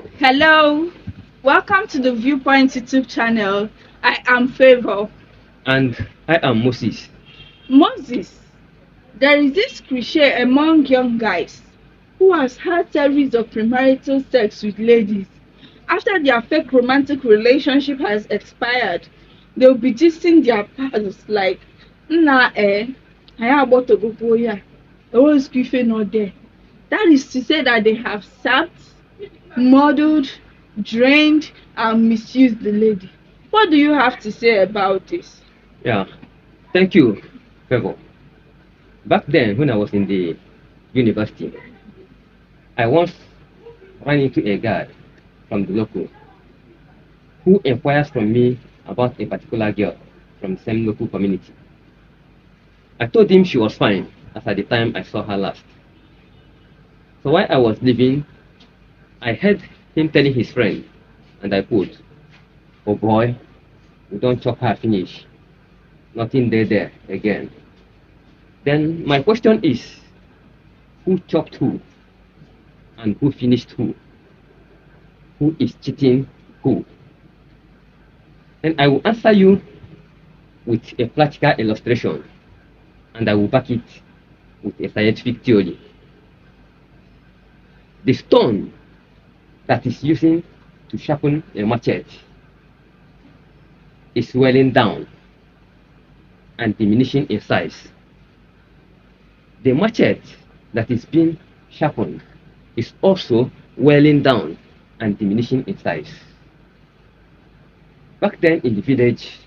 Hello, welcome to the Viewpoint YouTube channel. I am Favor. And I am Moses. Moses, there is this cliche among young guys who has had series of premarital sex with ladies. After their fake romantic relationship has expired, they'll be gisting their pals like, Nna I about to go ya. The whole ife not there. That is to say that they have sapped, muddled, drained, and misused the lady. What do you have to say about this? Yeah, thank you, Favor. Back then, when I was in the university, I once ran into a guy from the local who inquires from me about a particular girl from the same local community. I told him she was fine as at the time I saw her last. So while I was leaving, I heard him telling his friend, and I quote, "Oh boy, we don't chop her finish. Nothing there again." Then my question is, who chopped who and who finished who? Who is cheating who? And I will answer you with a practical illustration, and I will back it with a scientific theory. The stone that is using to sharpen a machete is swelling down and diminishing in size. The machete that is being sharpened is also wearing down and diminishing in size. Back then in the village,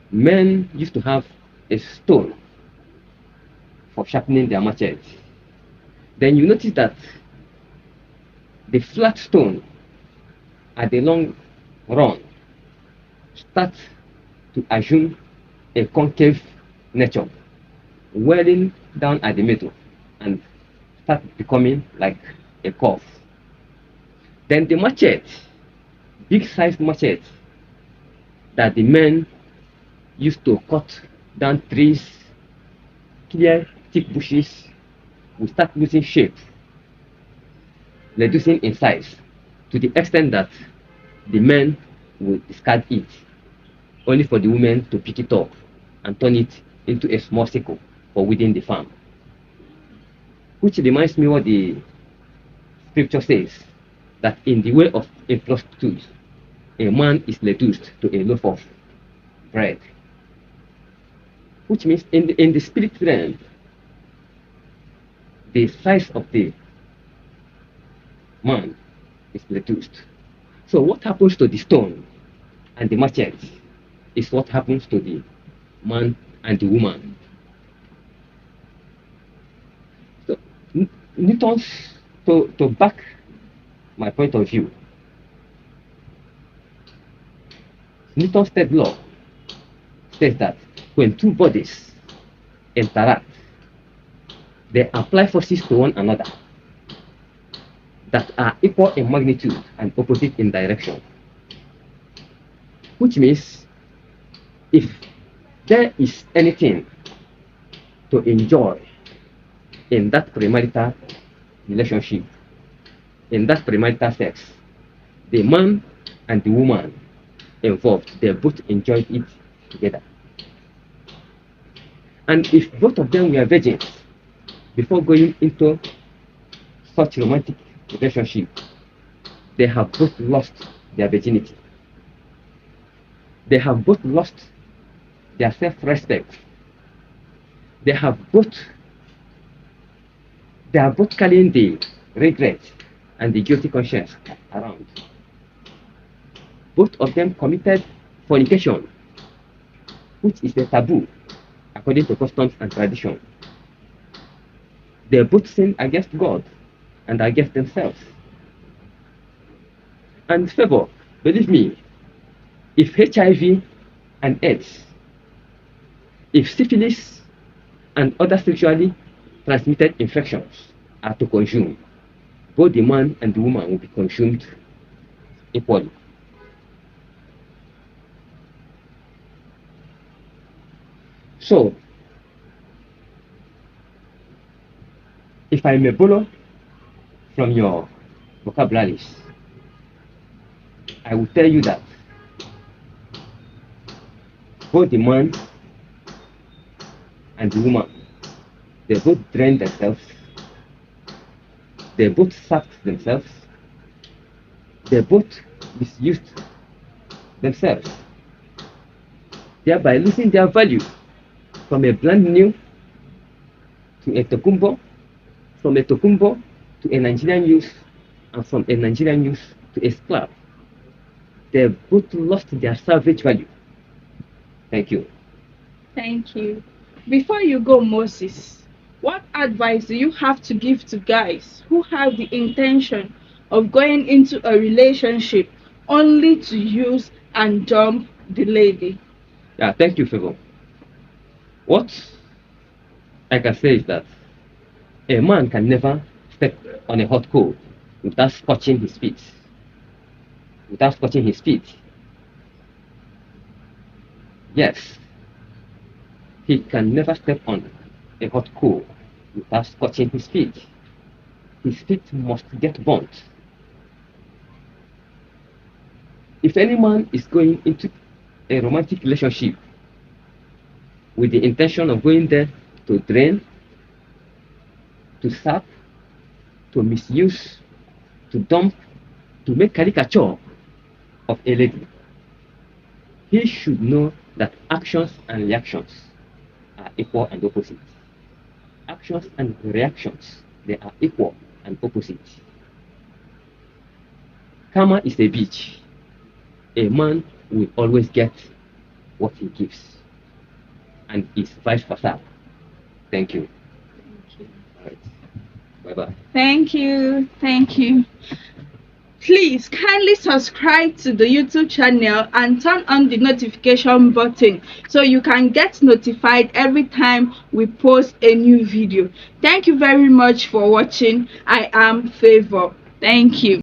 men used to have a stone for sharpening their machete. Then you notice that the flat stone at the long run starts to assume a concave nature, wearing down at the middle and start becoming like a curve. Then the machete, big sized machete that the men used to cut down trees, clear thick bushes, will start losing shape, reducing in size to the extent that the men will discard it, only for the women to pick it up and turn it into a small sickle for within the farm. Which reminds me what the scripture says, that in the way of a prostitute, a man is reduced to a loaf of bread. Which means in the spirit realm, the size of the man is reduced. So what happens to the stone and the machete is what happens to the man and the woman. So Newton's, to back my point of view, Newton's third law says that when two bodies interact, they apply forces to one another that are equal in magnitude and opposite in direction. Which means if there is anything to enjoy in that premarital relationship, in that premarital sex, the man and the woman involved, they both enjoyed it together. And if both of them were virgins before going into such romantic relationship, they have both lost their virginity. They have both lost their self-respect. They have both they are both carrying the regret and the guilty conscience around. Both of them committed fornication, which is a taboo according to customs and tradition. They both sinned against God and against themselves. And favor, believe me, if HIV and AIDS, if syphilis and other sexually transmitted infections are to consume, both the man and the woman will be consumed equally. So, if I may borrow from your vocabularies, I will tell you that both the man and the woman, they both drain themselves, they both sacked themselves, they both misused themselves, thereby losing their value from a brand new to a tokumbo, from a tokumbo to a Nigerian youth, and from a Nigerian youth to a scrap. They both lost their salvage value. Thank you. Thank you. Before you go, Moses, what advice do you have to give to guys who have the intention of going into a relationship only to use and dump the lady? Yeah, thank you, Favor. What I can say is that a man can never step on a hot coal without scorching his feet. Without scorching his feet. Yes, he can never step on a hot coal without scorching his feet. His feet must get burnt. If any man is going into a romantic relationship with the intention of going there to drain, to sap, to misuse, to dump, to make caricature of a lady, he should know that actions and reactions are equal and opposite. Actions and reactions, they are equal and opposite. Karma is a bitch. A man will always get what he gives, and it's vice versa. Thank you. Thank you. All right. Bye-bye. Thank you. Thank you. Please kindly subscribe to the YouTube channel and turn on the notification button so you can get notified every time we post a new video. Thank you very much for watching. I am Favor. Thank you.